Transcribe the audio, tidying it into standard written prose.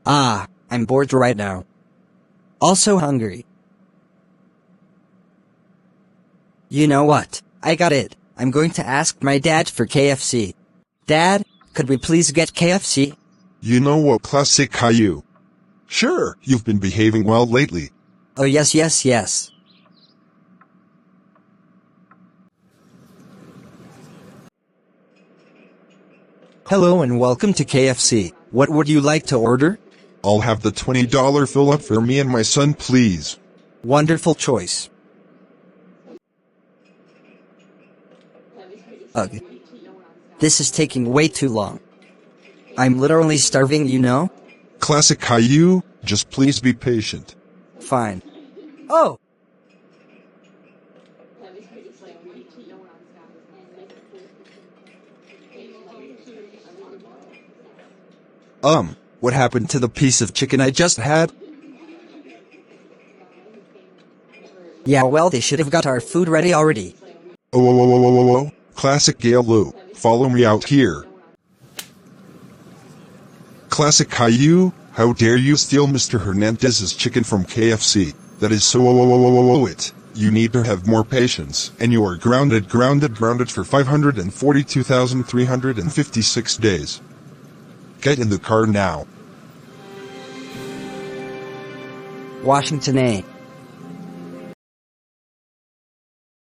I'm bored right now. Also hungry. You know what? I got it. I'm going to ask my dad for KFC. Dad, could we please get KFC? You know what, classic Caillou? Sure, you've been behaving well lately. Oh yes. Hello and welcome to KFC. What would you like to order? I'll have the $20 fill-up for me and my son, please. Wonderful choice. Ugh. This is taking way too long. I'm literally starving, you know? Classic Caillou, just please be patient. Fine. Oh! What happened to the piece of chicken I just had? Yeah, well, they should have got our food ready already. Oh. Classic Caillou, follow me out here. Classic Caillou, how dare you steal Mr. Hernandez's chicken from KFC? That is so it. You need to have more patience, and you are grounded for 542,356 days. Get in the car now. Washington, A.